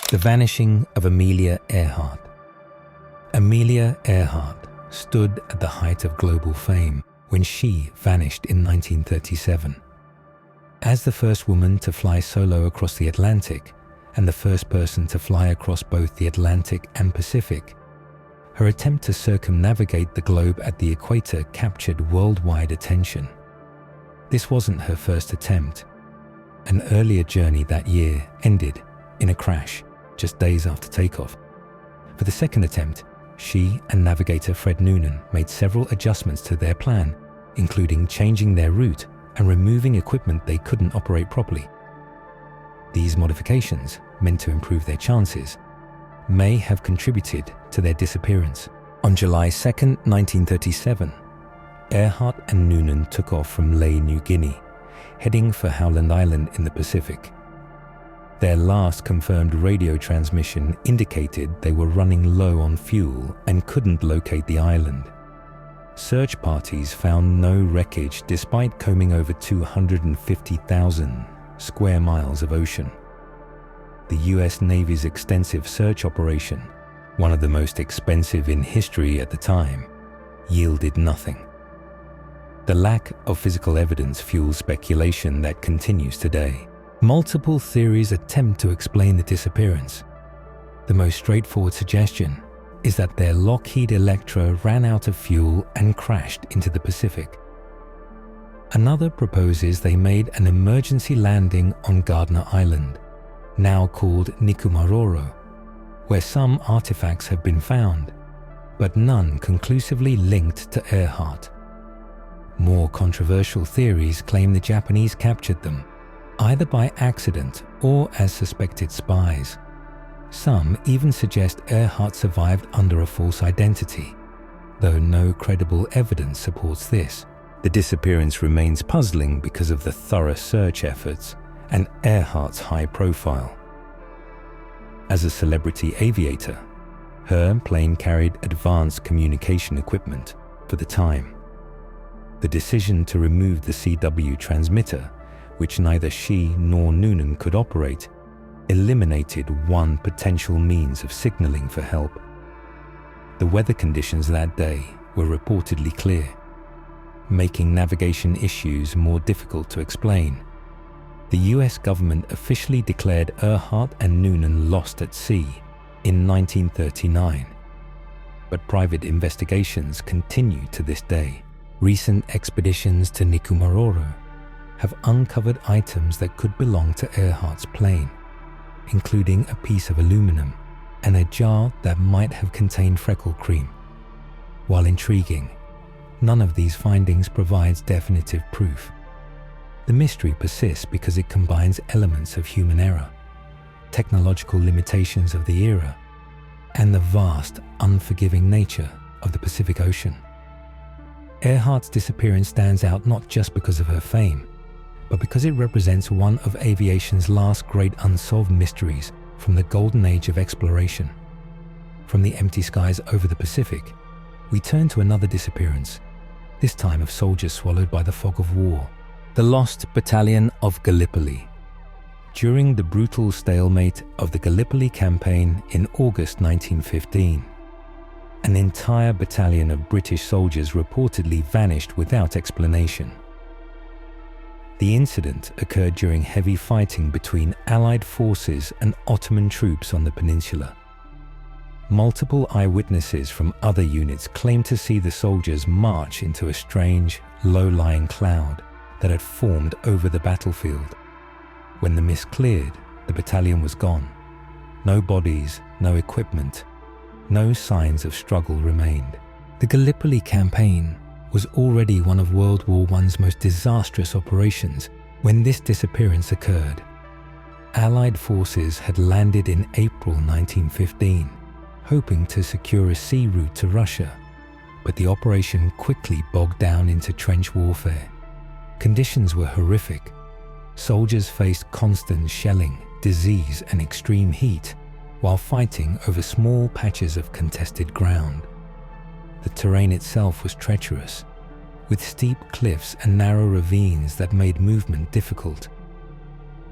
The Vanishing of Amelia Earhart. Amelia Earhart stood at the height of global fame when she vanished in 1937. As the first woman to fly solo across the Atlantic and the first person to fly across both the Atlantic and Pacific, her attempt to circumnavigate the globe at the equator captured worldwide attention. This wasn't her first attempt. An earlier journey that year ended in a crash just days after takeoff. For the second attempt, she and navigator Fred Noonan made several adjustments to their plan, including changing their route and removing equipment they couldn't operate properly. These modifications, meant to improve their chances, may have contributed to their disappearance. On July 2, 1937, Earhart and Noonan took off from Lae, New Guinea, heading for Howland Island in the Pacific. Their last confirmed radio transmission indicated they were running low on fuel and couldn't locate the island. Search parties found no wreckage despite combing over 250,000 square miles of ocean. The US Navy's extensive search operation, one of the most expensive in history at the time, yielded nothing. The lack of physical evidence fuels speculation that continues today. Multiple theories attempt to explain the disappearance. The most straightforward suggestion is that their Lockheed Electra ran out of fuel and crashed into the Pacific. Another proposes they made an emergency landing on Gardner Island, now called Nikumaroro, where some artifacts have been found, but none conclusively linked to Earhart. More controversial theories claim the Japanese captured them, either by accident or as suspected spies. Some even suggest Earhart survived under a false identity, though no credible evidence supports this. The disappearance remains puzzling because of the thorough search efforts and Earhart's high profile. As a celebrity aviator, her plane carried advanced communication equipment for the time. The decision to remove the CW transmitter, which neither she nor Noonan could operate, eliminated one potential means of signaling for help. The weather conditions that day were reportedly clear, making navigation issues more difficult to explain. The US government officially declared Earhart and Noonan lost at sea in 1939, but private investigations continue to this day. Recent expeditions to Nikumaroro have uncovered items that could belong to Earhart's plane, including a piece of aluminum and a jar that might have contained freckle cream. While intriguing, none of these findings provides definitive proof. The mystery persists because it combines elements of human error, technological limitations of the era, and the vast, unforgiving nature of the Pacific Ocean. Earhart's disappearance stands out not just because of her fame, but because it represents one of aviation's last great unsolved mysteries from the golden age of exploration. From the empty skies over the Pacific, we turn to another disappearance, this time of soldiers swallowed by the fog of war. The Lost Battalion of Gallipoli. During the brutal stalemate of the Gallipoli campaign in August 1915, an entire battalion of British soldiers reportedly vanished without explanation. The incident occurred during heavy fighting between Allied forces and Ottoman troops on the peninsula. Multiple eyewitnesses from other units claimed to see the soldiers march into a strange, low-lying cloud that had formed over the battlefield. When the mist cleared, the battalion was gone. No bodies, no equipment, no signs of struggle remained. The Gallipoli campaign was already one of World War I's most disastrous operations when this disappearance occurred. Allied forces had landed in April 1915, hoping to secure a sea route to Russia, but the operation quickly bogged down into trench warfare. Conditions were horrific. Soldiers faced constant shelling, disease, and extreme heat, while fighting over small patches of contested ground. The terrain itself was treacherous, with steep cliffs and narrow ravines that made movement difficult.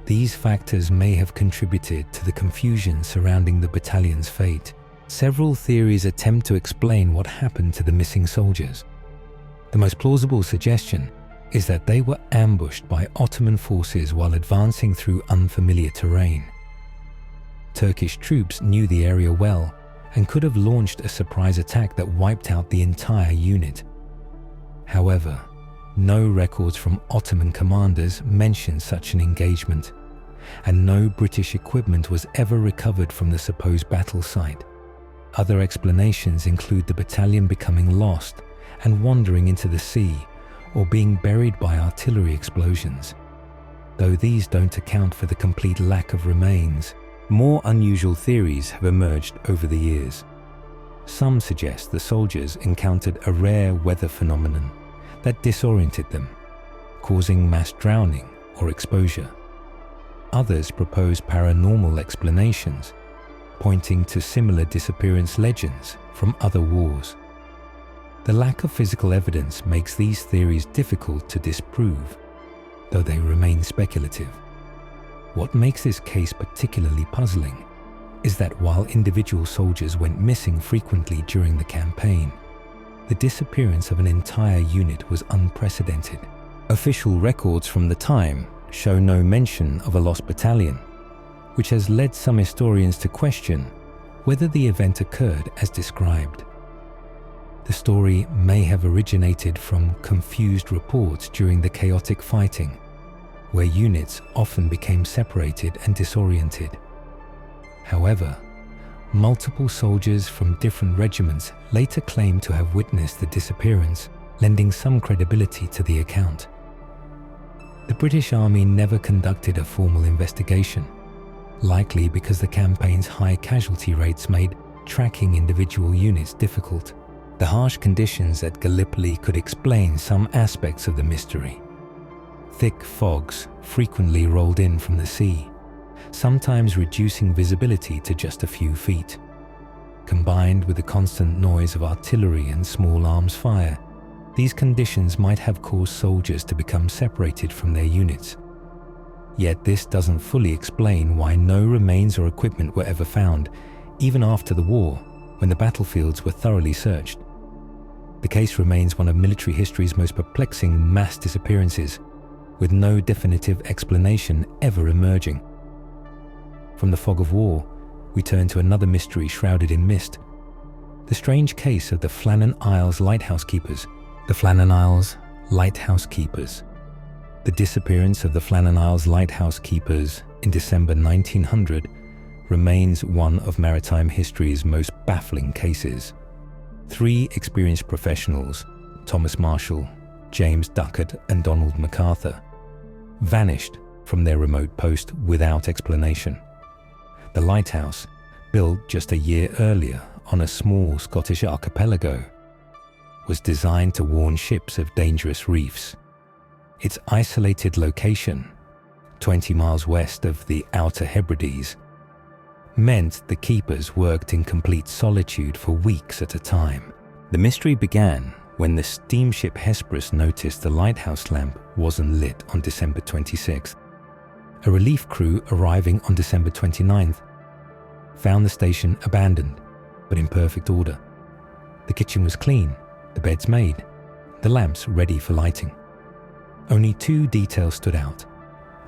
These factors may have contributed to the confusion surrounding the battalion's fate. Several theories attempt to explain what happened to the missing soldiers. The most plausible suggestion is that they were ambushed by Ottoman forces while advancing through unfamiliar terrain. Turkish troops knew the area well and could have launched a surprise attack that wiped out the entire unit. However, no records from Ottoman commanders mention such an engagement, and no British equipment was ever recovered from the supposed battle site. Other explanations include the battalion becoming lost and wandering into the sea, or being buried by artillery explosions. Though these don't account for the complete lack of remains, more unusual theories have emerged over the years. Some suggest the soldiers encountered a rare weather phenomenon that disoriented them, causing mass drowning or exposure. Others propose paranormal explanations, pointing to similar disappearance legends from other wars. The lack of physical evidence makes these theories difficult to disprove, though they remain speculative. What makes this case particularly puzzling is that while individual soldiers went missing frequently during the campaign, the disappearance of an entire unit was unprecedented. Official records from the time show no mention of a lost battalion, which has led some historians to question whether the event occurred as described. The story may have originated from confused reports during the chaotic fighting, where units often became separated and disoriented. However, multiple soldiers from different regiments later claimed to have witnessed the disappearance, lending some credibility to the account. The British Army never conducted a formal investigation, likely because the campaign's high casualty rates made tracking individual units difficult. The harsh conditions at Gallipoli could explain some aspects of the mystery. Thick fogs frequently rolled in from the sea, sometimes reducing visibility to just a few feet. Combined with the constant noise of artillery and small arms fire, these conditions might have caused soldiers to become separated from their units. Yet this doesn't fully explain why no remains or equipment were ever found, even after the war, when the battlefields were thoroughly searched. The case remains one of military history's most perplexing mass disappearances, with no definitive explanation ever emerging. From the fog of war, we turn to another mystery shrouded in mist: the strange case of the Flannan Isles Lighthouse Keepers. The Flannan Isles Lighthouse Keepers. The disappearance of the Flannan Isles Lighthouse Keepers in December 1900 remains one of maritime history's most baffling cases. 3 experienced professionals, Thomas Marshall, James Duckett and Donald MacArthur, vanished from their remote post without explanation. The lighthouse, built just a year earlier on a small Scottish archipelago, was designed to warn ships of dangerous reefs. Its isolated location, 20 miles west of the Outer Hebrides, meant the keepers worked in complete solitude for weeks at a time. The mystery began when the steamship Hesperus noticed the lighthouse lamp wasn't lit on December 26th. A relief crew arriving on December 29th found the station abandoned, but in perfect order. The kitchen was clean, the beds made, the lamps ready for lighting. Only 2 details stood out: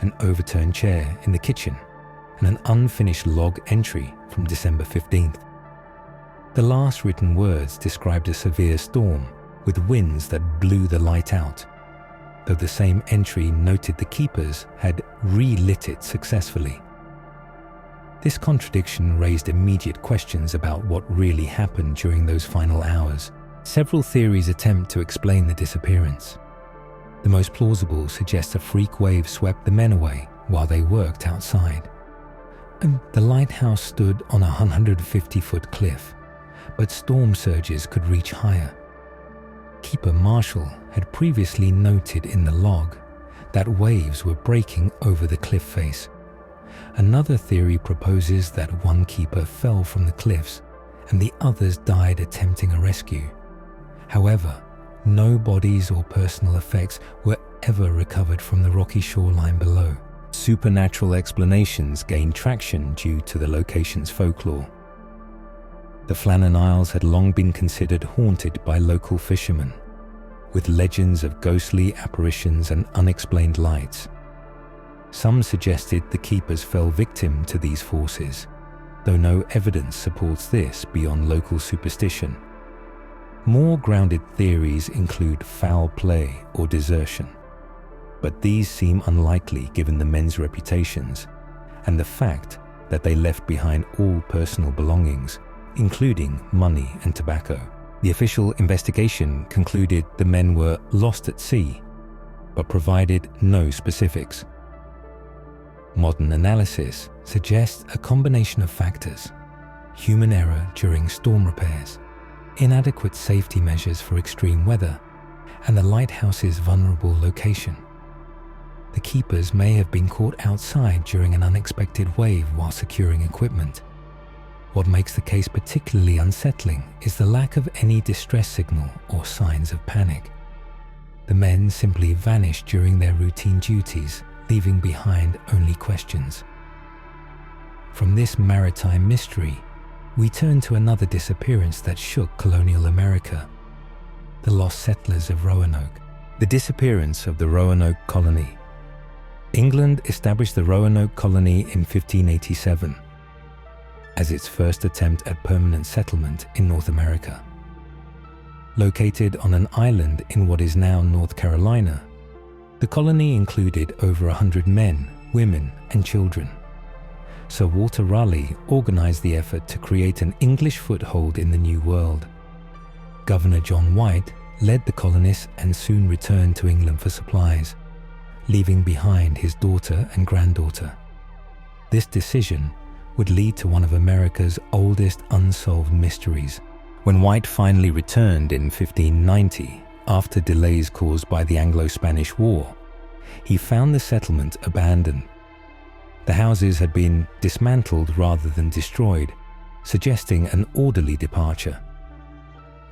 an overturned chair in the kitchen and an unfinished log entry from December 15th. The last written words described a severe storm with winds that blew the light out, though the same entry noted the keepers had relit it successfully. This contradiction raised immediate questions about what really happened during those final hours. Several theories attempt to explain the disappearance. The most plausible suggests a freak wave swept the men away while they worked outside. And the lighthouse stood on a 150-foot cliff, but storm surges could reach higher. Keeper Marshall had previously noted in the log that waves were breaking over the cliff face. Another theory proposes that one keeper fell from the cliffs and the others died attempting a rescue. However, no bodies or personal effects were ever recovered from the rocky shoreline below. supernatural explanations gained traction due to the location's folklore. The Flannan Isles had long been considered haunted by local fishermen, with legends of ghostly apparitions and unexplained lights. Some suggested the keepers fell victim to these forces, though no evidence supports this beyond local superstition. More grounded theories include foul play or desertion, but these seem unlikely given the men's reputations and the fact that they left behind all personal belongings, including money and tobacco. The official investigation concluded the men were lost at sea, but provided no specifics. Modern analysis suggests a combination of factors: human error during storm repairs, inadequate safety measures for extreme weather, and the lighthouse's vulnerable location. The keepers may have been caught outside during an unexpected wave while securing equipment. What makes the case particularly unsettling is the lack of any distress signal or signs of panic. The men simply vanished during their routine duties, leaving behind only questions. From this maritime mystery, we turn to another disappearance that shook colonial America: the lost settlers of Roanoke. The disappearance of the Roanoke Colony. England established the Roanoke Colony in 1587 as its first attempt at permanent settlement in North America. Located on an island in what is now North Carolina, the colony included over 100 men, women, and children. Sir Walter Raleigh organized the effort to create an English foothold in the New World. Governor John White led the colonists and soon returned to England for supplies, leaving behind his daughter and granddaughter. This decision would lead to one of America's oldest unsolved mysteries. When White finally returned in 1590, after delays caused by the Anglo-Spanish War, he found the settlement abandoned. The houses had been dismantled rather than destroyed, suggesting an orderly departure.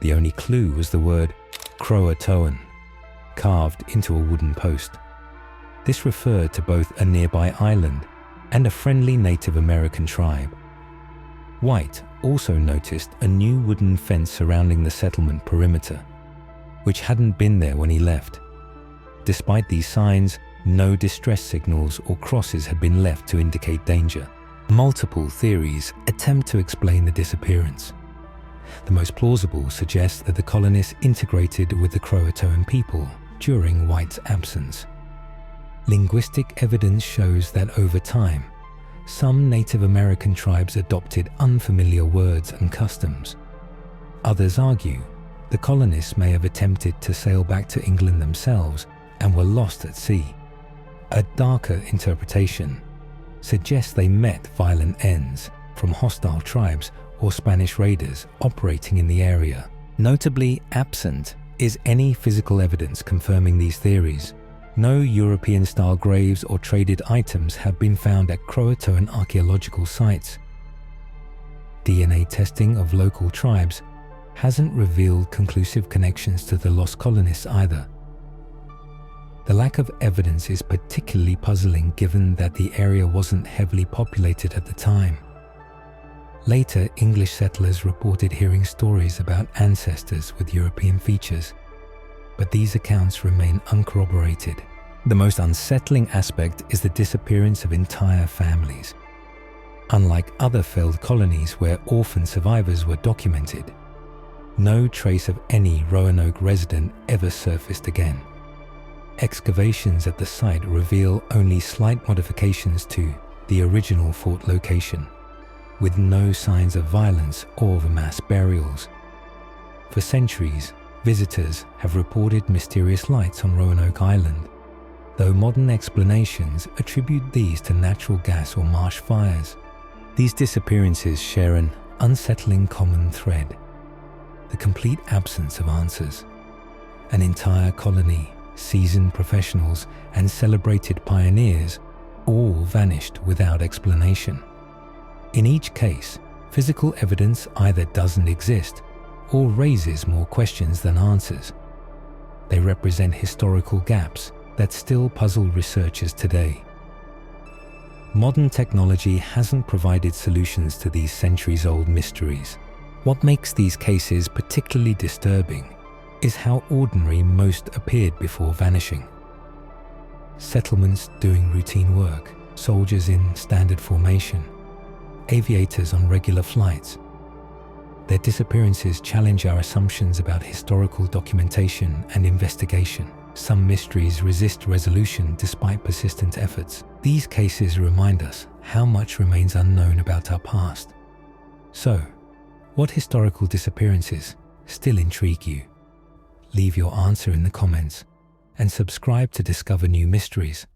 The only clue was the word Croatoan, carved into a wooden post. This referred to both a nearby island and a friendly Native American tribe. White also noticed a new wooden fence surrounding the settlement perimeter, which hadn't been there when he left. Despite these signs, no distress signals or crosses had been left to indicate danger. Multiple theories attempt to explain the disappearance. The most plausible suggests that the colonists integrated with the Croatoan people during White's absence. Linguistic evidence shows that over time, some Native American tribes adopted unfamiliar words and customs. Others argue the colonists may have attempted to sail back to England themselves and were lost at sea. A darker interpretation suggests they met violent ends from hostile tribes or Spanish raiders operating in the area. Notably absent is any physical evidence confirming these theories. No European-style graves or traded items have been found at Croatoan archaeological sites. DNA testing of local tribes hasn't revealed conclusive connections to the lost colonists either. The lack of evidence is particularly puzzling given that the area wasn't heavily populated at the time. Later, English settlers reported hearing stories about ancestors with European features, but these accounts remain uncorroborated. The most unsettling aspect is the disappearance of entire families. Unlike other failed colonies where orphan survivors were documented, no trace of any Roanoke resident ever surfaced again. Excavations at the site reveal only slight modifications to the original fort location, with no signs of violence or of mass burials. For centuries, visitors have reported mysterious lights on Roanoke Island, though modern explanations attribute these to natural gas or marsh fires. These disappearances share an unsettling common thread: the complete absence of answers. An entire colony, seasoned professionals, and celebrated pioneers all vanished without explanation. In each case, physical evidence either doesn't exist or raises more questions than answers. They represent historical gaps that still puzzle researchers today. Modern technology hasn't provided solutions to these centuries-old mysteries. What makes these cases particularly disturbing is how ordinary most appeared before vanishing. Settlements doing routine work, soldiers in standard formation, aviators on regular flights. Their disappearances challenge our assumptions about historical documentation and investigation. Some mysteries resist resolution despite persistent efforts. These cases remind us how much remains unknown about our past. So, what historical disappearances still intrigue you? Leave your answer in the comments and subscribe to discover new mysteries.